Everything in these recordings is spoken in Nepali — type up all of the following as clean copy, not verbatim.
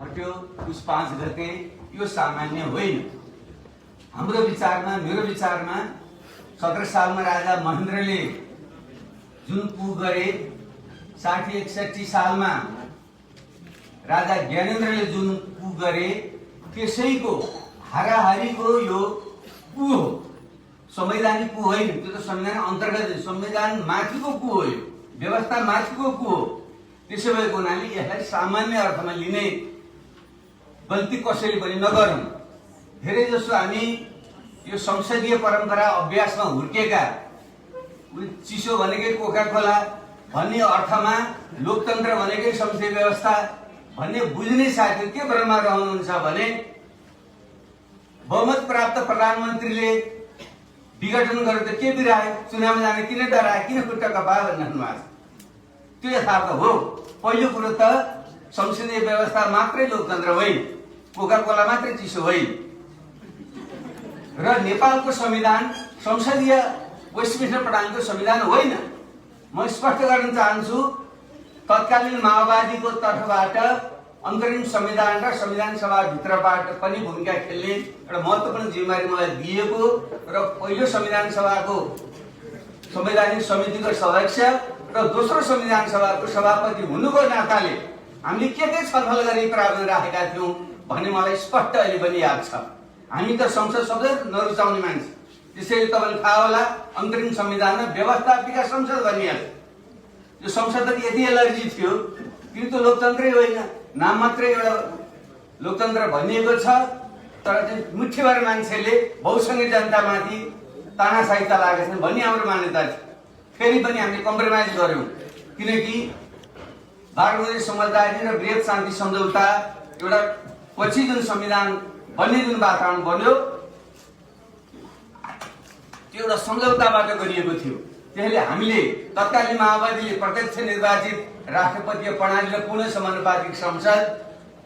हट्यो पुस 5 गते यो सामान्य होइन। हाम्रो विचारमा, मेरो विचारमा 17 सालमा राजा महेन्द्रले जुन कु गरे, 60-61 सालमा राजा ज्ञानेन्द्रले जुन कु गरे, त्यसैको हाराहारीको यो कु हो। संवैधानिक कु होइन, त्यो त संविधान अन्तर्गत संविधान माथिको कु हो, यो व्यवस्था माथिको कु हो। त्यसो भएको हुनाले यसलाई सामान्य अर्थमा लिने गल्ती कसैले पनि नगरौं। धेरै जसो हामी यो संसदीय परम्परा अभ्यासमा हुर्केका, चिसो भनेकै कोका कोला भन्ने अर्थमा लोकतन्त्र भनेकै संसदीय व्यवस्था भन्ने बुझ्ने साथी के भ्रममा रहनुहुन्छ भने बहुमत प्राप्त प्रधानमन्त्रीले विघटन गरेर त के बिरायो, चुनावमा जाने किन डराए, किन खुट्टा कपायो भन्नुभएको छ। त्यो यथार्थ हो। पहिलो कुरो त संसदीय व्यवस्था मात्रै लोकतन्त्र होइन, कोका कोला मात्रै चिसो होइन। र नेपालको संविधान संसदीय वेस्टमिन्स्टर प्रणालीको संविधान होइन। म स्पष्ट गर्न चाहन्छु, तत्कालीन माओवादीको तर्फबाट अन्तरिम संविधान र संविधान सभा भित्रबाट पनि भूमिका खेल्ने एउटा महत्त्वपूर्ण जिम्मेवारी मलाई दिएको र पहिलो संविधान सभाको संवैधानिक समितिको सदस्य र दोस्रो संविधान सभाको सभापति हुनुको नाताले हामीले के छलफल गरी प्रावधान राखेका थियौं भन्ने मलाई स्पष्ट अहिले पनि याद छ। हामी त संसद शब्द नरुचाउने मान्छे, त्यसैले तपाईलाई थाहा होला अन्तरिम संविधान र व्यवस्थापिका संसद भनिहाल्छ। यो संसद त यति एलर्जी थियो, किन्तु लोकतन्त्रै होइन, नाम मात्रै एउटा लोकतन्त्र भनिएको छ। तर चाहिँ मुठ्ठीभर मान्छेले बहुसंख्य जनतामाथि तानाशाही लागेको छ भन्ने हाम्रो मान्यता छ। फेरि पनि हामीले कम्प्रोमाइज गर्यौं, किनकि बागमती समझदारी र वृहत शान्ति सम्झौता एउटा पछि जुन संविधान बन्ने जुन वातावरण बन्यो त्यो एउटा सम्झौताबाट गरिएको थियो। त्यसैले हामीले तत्कालीन माओवादीले प्रत्यक्ष निर्वाचित राष्ट्रपतीय प्रणाली र पुनः समानुपातिक संसद,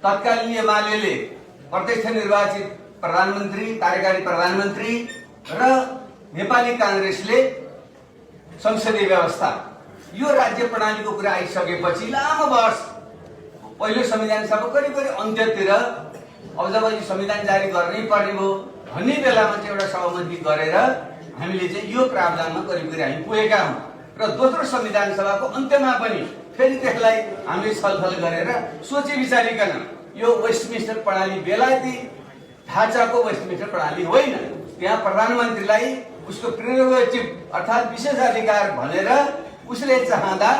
तत्कालीन एमाले प्रत्यक्ष निर्वाचित प्रधानमन्त्री, कार्यकारी प्रधानमन्त्री र नेपाली कांग्रेसले संसदीय व्यवस्था, यो राज्य प्रणालीको कुरा आइसकेपछि लामो वर्ष पहिलो संविधान सभा करिब अन्त्यतिर अब जब यो संविधान जारी गर्नै पर्ने भयो भन्ने बेलामा चाहिँ एउटा सहमति गरेर हामीले चाहिँ यो प्रावधानमा करिब हामी पुगेका हौं। र दोस्रो संविधान सभाको अन्त्यमा पनि फेरि त्यसलाई हामीले छलफल गरेर सोची विचारिकन यो वेस्टमिन्स्टर प्रणाली बेलायती ढाँचाको वेस्टमिन्स्टर प्रणाली होइन। त्यहाँ प्रधानमन्त्रीलाई उसको प्रेरोगेटिभ अर्थात् विशेष अधिकार भनेर उसले चाहँदा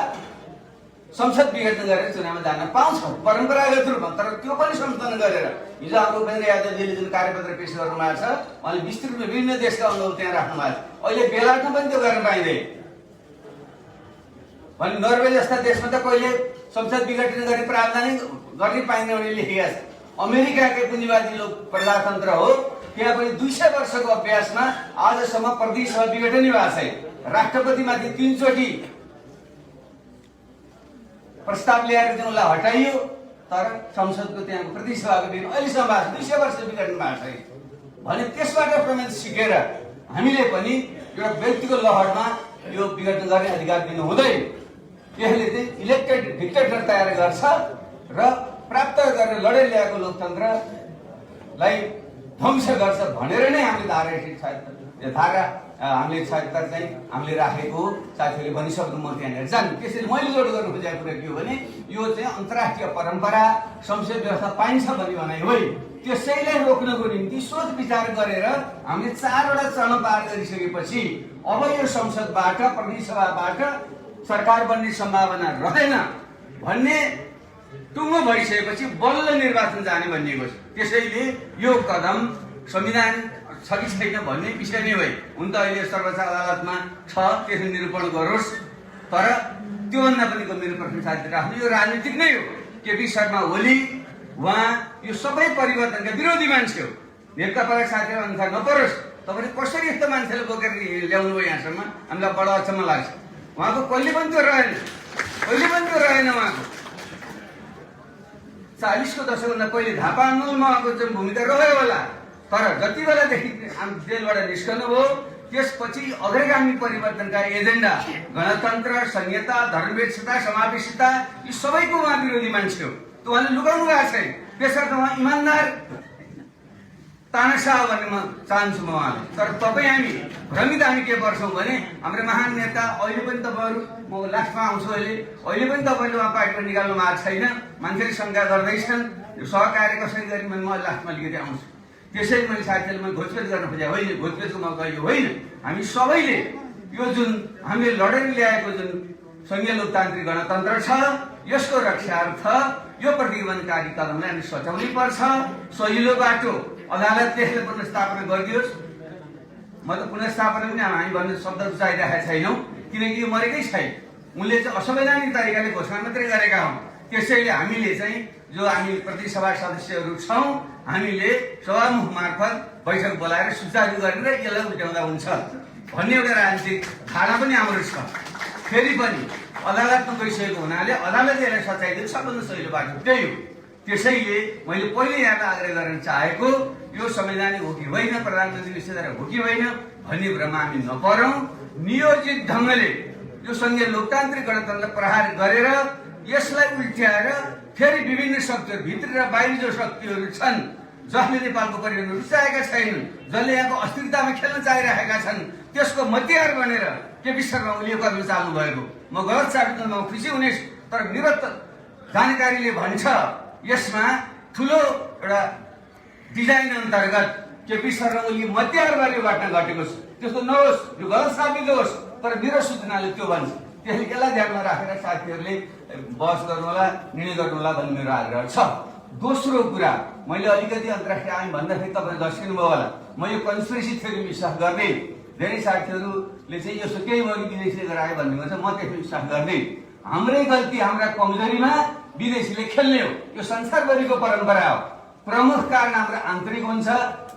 संसद विघटन गरेर चुनावमा जान पाउँछ परम्परागत रूपमा। तर त्यो पनि सम्झना गरेर हिजो हाम्रो उपेन्द्र यादवजीले जुन कार्यपत्र पेश गर्नु भएको छ, उहाँले विस्तृत विभिन्न देशका अनुभव त्यहाँ राख्नु भएको छ। अहिले बेलायतमा पनि त्यो गर्न पाइँदैन भने नर्वे जस्ता देशमा त कहिले संसद विघटन गरी प्रावधान गर्ने पाइने उनीहरूले लेखेका छ। अमेरिकाकै पुँजीवादी लोक प्रजातन्त्र हो, त्यहाँ पनि 200 वर्षको अभ्यासमा आजसम्म प्रदेश सभा विघटनै भएको छैन। राष्ट्रपतिमाथि 3 चोटि प्रस्ताव ल्याएर चाहिँ उसलाई हटाइयो, तर संसदको त्यहाँको प्रदेश सभाको दिन अहिलेसम्म 200 वर्ष विघटन भएको छैन भने त्यसबाट प्रमेय सिकेर हामीले पनि एउटा व्यक्तिको लहरमा यो विघटन गर्ने अधिकार दिनु हुँदैन। यसले चाहिँ इलेक्टेड डिक्टेटर तयार गर्छ र प्राप्त गरेर लडेर ल्याएको लोकतन्त्रलाई ध्वंस गर्छ भनेर नै हामीले धारा हामीले 76 चाहिँ हामीले राखेको साथीहरूले भनिसक्नु म त्यहाँनिर जान्छु। त्यसैले मैले जोड गर्नु खोजेको कुरा के हो भने यो चाहिँ अन्तर्राष्ट्रिय परम्परा संसदीय व्यवस्था पाइन्छ भन्ने भनाइ होइन। त्यसैलाई रोक्नको निम्ति सोच विचार गरेर हामीले 4 वटा चरण पार गरिसकेपछि अब यो संसदबाट प्रदेश सभाबाट सरकार बन्ने सम्भावना रहेन भन्ने टुङ्गो भइसकेपछि बल्ल निर्वाचन जाने भनिएको छ। त्यसैले यो कदम संविधान छ कि छैन भन्ने विषय नै होइन। हुन त अहिले सर्वोच्च अदालतमा छ, त्यसले निरूपण गरोस्, तर त्योभन्दा पनि मेरो प्रश्न साथी राख्नु यो राजनीतिक नै हो। केपी शर्मा ओली उहाँ यो सबै परिवर्तनका विरोधी मान्छे हो। नेकपाका साथीहरू अनुसार नपरोस्, तपाईले कसरी यस्तो मान्छेले बोकेर ल्याउनु भयो यहाँसम्म, हामीलाई बडो अचम्म लाग्छ। उहाँको कहिले पनि त्यो रहेन, उहाँको 40 को दशकभन्दा पहिले झापा आन्दोलनमा उहाँको चाहिँ भूमिका रह्यो होला। तर जति बेलादेखि जेलबाट निस्कनु भयो त्यसपछि अग्रगामी परिवर्तनका एजेन्डा गणतन्त्र, संहिता, धर्मनिरपेक्षता, समावेशिता यी सबैको उहाँ विरोधी मान्छे हो। त उहाँले लुकाउनु भएको छैन। त्यसर्थ उहाँ इमान्दार तानाशाह भन्ने म चाहन्छु म उहाँले। तर तपाईँ हामी भ्रमित हामी के पर्छौँ भने हाम्रो महान नेता अहिले पनि तपाईँहरू, म लास्टमा आउँछु, अहिले पनि तपाईँले उहाँ पार्टीमा निकाल्नु भएको छैन, मान्छेले शङ्का गर्दैछन्, यो सहकार्य कसरी गर्ने भने म लास्टमा अलिकति आउँछु। त्यसैले मैले साथीहरूले मैले घोषपेच गर्न खोजेँ होइन, घोषपेचको मौका यो होइन। हामी सबैले यो जुन हामीले लडेर ल्याएको जुन सङ्घीय लोकतान्त्रिक गणतन्त्र छ यसको रक्षार्थ यो प्रतिबन्धकारी कदमलाई हामी सच्याउनै पर्छ। सजिलो बाटो अदालतले यसलाई पुनर्स्थापना गरिदियोस्। म त पुनर्स्थापना पनि हामी भन्ने शब्द चाहिरहेका छैनौँ, किनकि यो मरेकै छैन। उनले चाहिँ असंवैधानिक तरिकाले घोषणा मात्रै गरेका हुन्। त्यसैले हामीले चाहिँ जो हामी प्रतिसभा सदस्यहरू छौँ हामीले सभामुख मार्फत बैठक बोलाएर सुचारू गरेर यसलाई उठाउँदा हुन्छ भन्ने एउटा राजनीतिक धारणा पनि हाम्रो छ। फेरि पनि अदालतमा गइसकेको हुनाले अदालतले यसलाई सच्याइदियो, सबभन्दा सजिलो बाटो त्यही हो। त्यसैले मैले पहिले यहाँलाई आग्रह गर्न चाहेको यो संवैधानिक हो कि होइन, प्रधानमन्त्री विषयधारा हो कि होइन भन्ने भ्रममा हामी नपरौँ। नियोजित ढङ्गले यो सङ्घीय लोकतान्त्रिक गणतन्त्रलाई प्रहार गरेर यसलाई उल्ट्याएर फेरि विभिन्न शक्तिहरू भित्र र बाहिर जो शक्तिहरू छन् जसले नेपालको परिवेश रुचाएका छैनन्, जसले यहाँको अस्थिरतामा खेल्न चाहिरहेका छन्, त्यसको मतियार बनेर केपी शर्मा ओलीले कदम चाल्नु भएको म गलत साबित गर्न खुसी हुने। तर मेरो जानकारीले भन्छ यसमा ठुलो एउटा डिजाइन अन्तर्गत केपी शर्मा ओली मतियार गरेर घटना घटेको छ। त्यस्तो नहोस्, यो गलत साबित होस्, तर मेरो सूचनाले त्यो भन्छ। त्यसले यसलाई ध्यानमा राखेर साथीहरूले बहस गर्नु होला, निर्णय गर्नु होला भन्ने मेरो आग्रह छ। दोस्रो कुरा, मैले अलिकति अन्तर्राष्ट्रिय आइम भन्दाखेरि तपाईँ दर्शिनु भयो होला, म यो कन्स्पिरेसी थ्योरी विश्वास गर्दै। धेरै साथीहरूले चाहिँ यसो केही भयो कि विदेशीले गरायो भन्ने भन्छ, म त्यसमा विश्वास गर्दै। हाम्रै गल्ती, हाम्रा कमजोरीमा विदेशीले खेल्ने हो, यो संसारभरिको परम्परा हो। प्रमुख कारण हाम्रो आन्तरिक हुन्छ।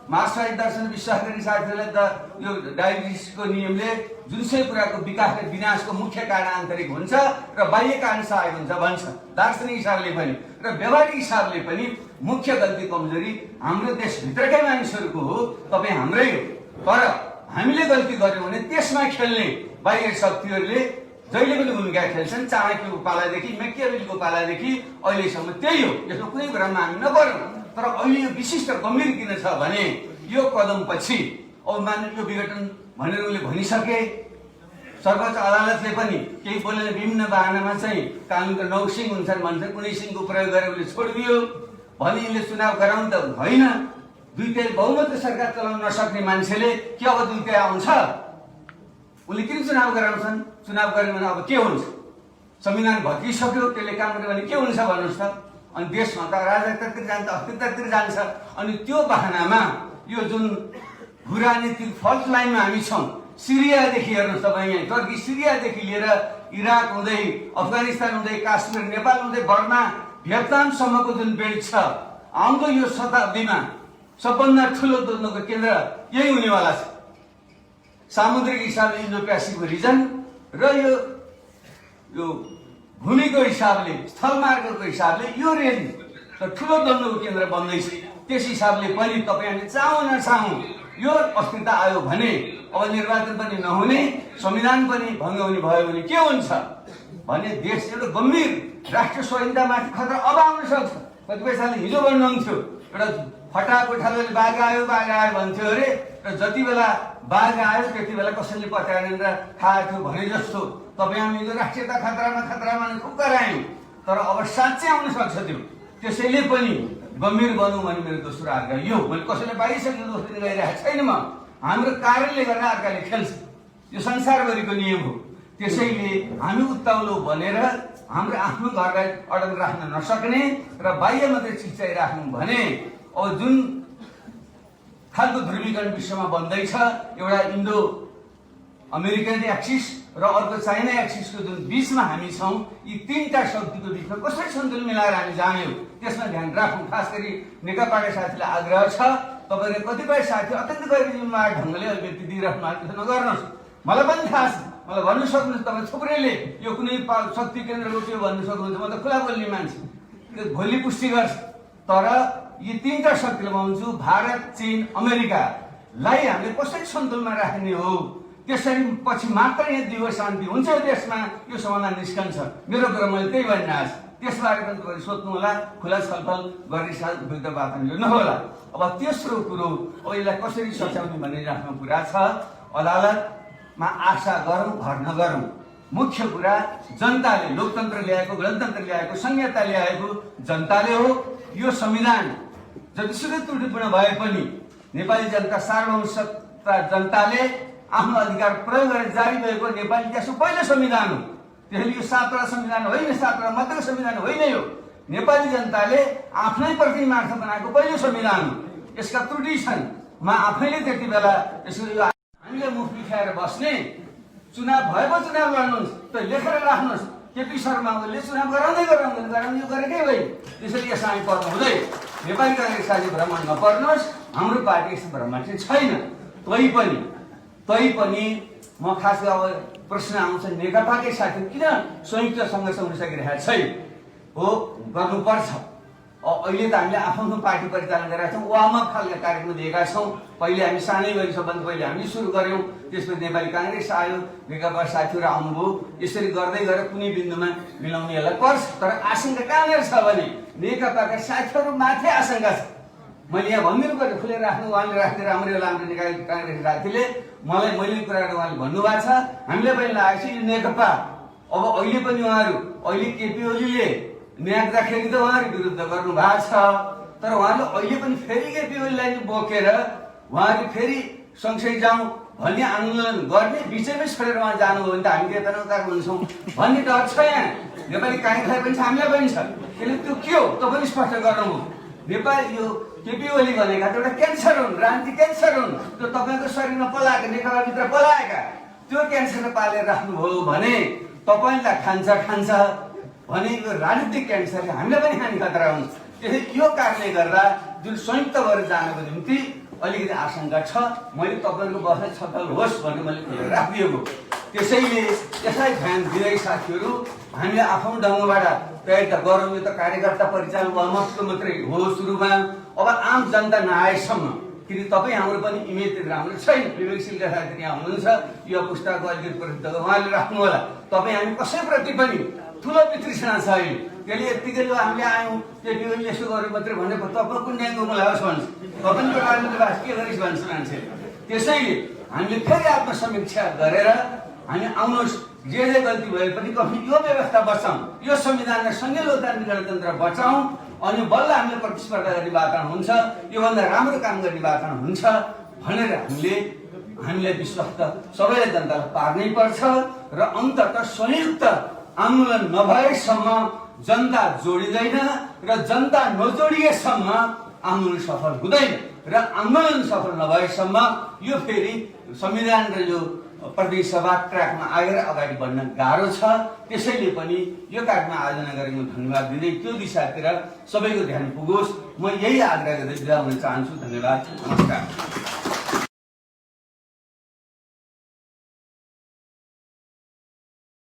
मार्क्सवादी दर्शन विश्वास गर्ने साथीहरूलाई त यो डायबिटिसको नियमले जुनसुकै कुराको विकास र विनाशको मुख्य कारण आन्तरिक हुन्छ र बाह्य कारण सहायक हुन्छ भन्छ। दार्शनिक हिसाबले पनि र व्यवहारिक हिसाबले पनि मुख्य गल्ती कमजोरी हाम्रो देशभित्रकै मानिसहरूको हो, तपाईँ हाम्रै हो। तर हामीले गल्ती गर्यौँ भने त्यसमा खेल्ने बाह्य शक्तिहरूले जहिले पनि भूमिका खेल्छन्। चाणक्यको पालादेखि मेकियावेलीको पालादेखि अहिलेसम्म त्यही हो। यसमा कुनै भ्रममा हामी नपरौँ। तर अहिले यो विशिष्ट गम्भीर किन छ भने यो कदम पछि अवमाननीय यो विघटन भनेर उनले भनिसके। सर्वोच्च अदालतले पनि केही बोल्ने विभिन्न बाहनामा चाहिँ कानुनको 9 सिङ हुन्छन् भन्छन्, कुनै सिङको प्रयोग गरेर उसले छोडिदियो भने यिनले चुनाव गराउनु त होइन। दुईटै बहुमतको सरकार चलाउन नसक्ने मान्छेले के अब दुईटै आउँछ? उनले किन चुनाव गराउँछन्? चुनाव गर्यो भने अब के हुन्छ? संविधान भत्किसक्यो, त्यसले काम गर्यो भने के हुन्छ भन्नुहोस् त? अनि देशमा त राजनीतितिर जान्छ, अस्थिरतातिर जान्छ। अनि त्यो बहानामा यो जुन भूराजनीतिक फल्ट लाइनमा हामी छौँ, सिरियादेखि हेर्नुहोस् तपाईँ, यहाँ टर्की सिरियादेखि लिएर इराक हुँदै अफगानिस्तान हुँदै काश्मीर नेपाल हुँदै बर्मा भियतनामसम्मको जुन बेल्ट छ, आउँदो यो शताब्दीमा सबभन्दा ठुलो द्वन्द्वको केन्द्र यही हुनेवाला छ। सामुद्रिक हिसाबले इन्डो पेसिफिक रिजन र यो भूमिको हिसाबले, स्थलमार्गको हिसाबले यो रेन्ज ठुलो द्वन्द्वको केन्द्र बन्दैछ। त्यस हिसाबले पनि तपाईँ हामी चाहौँ नचाहौँ यो अस्थिरता आयो भने अब निर्वाचन पनि नहुने, संविधान पनि भङ्ग हुने भयो भने के हुन्छ भने देश एउटा गम्भीर राष्ट्रिय स्वाधीनतामाथि खतरा अब आउन सक्छ। कतिपय सालले हिजो भन्नुहुन्थ्यो एउटा फटाकोठाले बाघ आयो भन्थ्यो अरे, र जति बेला बाघ आयो त्यति बेला कसैले पत्याएन र खाएको थियो भने जस्तो तपाईँ हामी यो राष्ट्रियता खतरामा खुब करायौँ। तर अब साँच्चै आउन सक्छ त्यो। त्यसैले पनि गम्भीर बनौँ भने मेरो दोस्रो आग्रह यो। मैले कसैले पाइसकेको दोष दिन गइरहेको छैन म। हाम्रो कारणले गर्दा अर्काले खेल्छ, यो संसारभरिको नियम हो। त्यसैले हामी उत्ताउलो बनेर हाम्रो आफ्नो घरलाई अडग राख्न नसक्ने र बाह्य मात्रै चिच्याइराख्नु भने अब जुन खालको ध्रुवीकरण विश्वमा बन्दैछ, एउटा इन्डो अमेरिकन एक्सिस र अर्को चाइना एक्सिसको जुन बिचमा हामी छौँ, यी तीनटा शक्तिको बिचमा कसरी सन्तुलन मिलाएर हामी जाने हो त्यसमा ध्यान राखौँ। खास गरी नेकपाका साथीलाई आग्रह छ, तपाईँले कतिपय साथी अत्यन्त गैरजिम्मेवार ढङ्गले अभिव्यक्ति दिइराख्नु भएको त्यसो नगर्नुहोस्। मलाई पनि थाहा छ, मलाई भन्नु सक्नुहुन्छ तपाईँ थुप्रैले यो कुनै शक्ति केन्द्र रोक्यो भन्नु सक्नुहुन्छ। म त खुला बोल्ने मान्छे, भोलि पुष्टि गर्छ। तर यी तीनटा शक्तिले भन्छु, भारत, चीन, अमेरिकालाई हामीले कसरी सन्तुलनमा राख्ने हो, त्यसरी पछि मात्र यहाँ दिगो शान्ति हुन्छ देशमा, यो समाधान निस्कन्छ। मेरो कुरा मैले त्यही भन्न आएको छु। त्यसबारे पनि तपाईले सोध्नु होला, खुला छलफल गर्ने विरुद्ध वातावरण नहोला। अब तेस्रो कुरो अब यसलाई कसरी सच्याउने भन्ने आफ्नो कुरा छ। अदालतमा आशा गरौँ भर नगरौँ, मुख्य कुरा जनताले लोकतन्त्र ल्याएको, गणतन्त्र ल्याएको, संहिता ल्याएको जनताले हो। यो संविधान जतिसुकै त्रुटिपूर्ण भए पनि नेपाली जनता सार्वभौमिकता जनताले आफ्नो अधिकार प्रयोग गरेर जारी भएको नेपाली देशको पहिलो संविधान हो। त्यसैले यो 7 वटा संविधान होइन, 7 वटा मात्रको संविधान होइन, यो नेपाली जनताले आफ्नै प्रतिमार्थ बनाएको पहिलो संविधान हो। यसका त्रुटि छन्, म आफैले त्यति बेला यसको हामीले मुख बिखाएर बस्ने, चुनाव भएको चुनाव लड्नुहोस् त लेखेर राख्नुहोस्, केपी शर्मा ओलीले चुनाव गराउँदै यो गरेकै भए। त्यसैले यसमा हामी पर्नु हुँदै नेपाली काङ्ग्रेस साथी भ्रमण नपर्नुहोस्, हाम्रो पार्टी यस्तो भ्रमण चाहिँ छैन। तैपनि म खास अब प्रश्न आउँछ नेकपाकै साथी किन संयुक्त सङ्घर्ष हुन सकिरहेको छैन हो, गर्नुपर्छ। अहिले त हामीले आफ्नो पार्टी परिचालन गरेका छौँ, वार्मअप खालका कार्यक्रम दिएका छौँ। पहिले हामी सानै गरी सबभन्दा पहिले हामी सुरु गऱ्यौँ, त्यसपछि नेपाली काङ्ग्रेस आयो, नेकपा साथीहरू आउनुभयो। यसरी गर्दै गएर कुनै बिन्दुमा मिलाउनेहरूलाई पर्छ। तर आशंका कहाँनिर छ भने नेकपाका साथीहरू माथि आशंका छ। मैले यहाँ भनिदिनु पर्यो, खुलेर राख्नु, उहाँले राख्दै राम्रो होला। हाम्रो नेपाली काङ्ग्रेस साथीले मैले कुराहरू उहाँले भन्नुभएको छ, हामीले पनि लागेको छ यो नेकपा। अब अहिले पनि उहाँहरू अहिले केपी ओलीले न्याग्दाखेरि त उहाँहरू विरुद्ध गर्नु भएको छ, तर उहाँले अहिले पनि फेरि केपी ओलीलाई बोकेर उहाँले फेरि सँगसँगै जाउँ भन्ने आन्दोलन गर्ने बिचैमै छोडेर उहाँ जानुभयो भने त हामी के तनावकार हुन्छौँ भन्ने डर छ। यहाँ नेपाली काङ्ग्रेसलाई पनि छ, हामीलाई पनि छ। त्यसले त्यो के हो त पनि स्पष्ट गर्नुभयो। नेपाली यो केपी ओली भनेका एउटा क्यान्सर हुन्, राजनीतिक क्यान्सर हुन्। त्यो तपाईँको शरीरमा पलाएका, नेकपाभित्र पलाएका त्यो क्यान्सर पालेर राख्नुभयो भने तपाईँलाई खान्छ भने यो राजनीतिक क्यान्सरले हामीलाई पनि हानि खतरा हुन्छ। त्यसैले यो कारणले गर्दा जुन संयुक्त भएर जानको निम्ति अलिकति आशंका छ। मैले तपाईँहरूको बस्ने छलफल होस् भनेर मैले खुलेर राखिदिएको। त्यसैले यसलाई ध्यान दिँदै साथीहरू हामीले आफ्नो ढङ्गबाट तयारी त गरौँ। यो त कार्यकर्ता परिचालन वार्मअपको मात्रै हो सुरुमा। अब आम जनता नआएसम्म, किन तपाईँ हाम्रो पनि इमेज राम्रो छैन। विवेकशीलका साथीहरू यहाँ हुनुहुन्छ, यो पुस्ताको अलिकति प्रसिद्ध उहाँले राख्नु होला। तपाईँ हामी कसैप्रति पनि ठुलो वितृष्णा छ अहिले। त्यसले यत्तिकै हामीले आयौँ केपी ओलीले यसो गर्यो मात्रै भने तपाईँ कुन ड्याङ्गो लगाओस् भन्छ, तपाईँको राजनीतिवास के गरिस् भन्छ मान्छे। त्यसैले हामीले फेरि आत्मसमीक्षा गरेर हामी आउनुहोस्, जे गल्ती भए पनि यो व्यवस्था बचाउँ, यो संविधानलाई सँगै लोकतान्त्रिक गणतन्त्र बचाउँ, अनि बल्ल हामीले प्रतिस्पर्धा गर्ने वातावरण हुन्छ, योभन्दा राम्रो काम गर्ने वातावरण हुन्छ भनेर हामीले विश्वास त सबैले जनतालाई पार्नै पर्छ। र अन्ततः संयुक्त आन्दोलन नभएसम्म जनता जोडिँदैन र जनता नजोडिएसम्म आन्दोलन सफल हुँदैन। र आन्दोलन सफल नभएसम्म यो फेरि संविधान र यो प्रतिनिधि सभा ट्र्याकमा आएर अगाडि बढ्न गाह्रो छ। त्यसैले पनि यो कार्यक्रम आयोजना गरेको धन्यवाद दिँदै त्यो दिशातिर सबैको ध्यान पुगोस्, म यही आग्रह गर्दै बिदा हुन चाहन्छु। धन्यवाद, नमस्कार।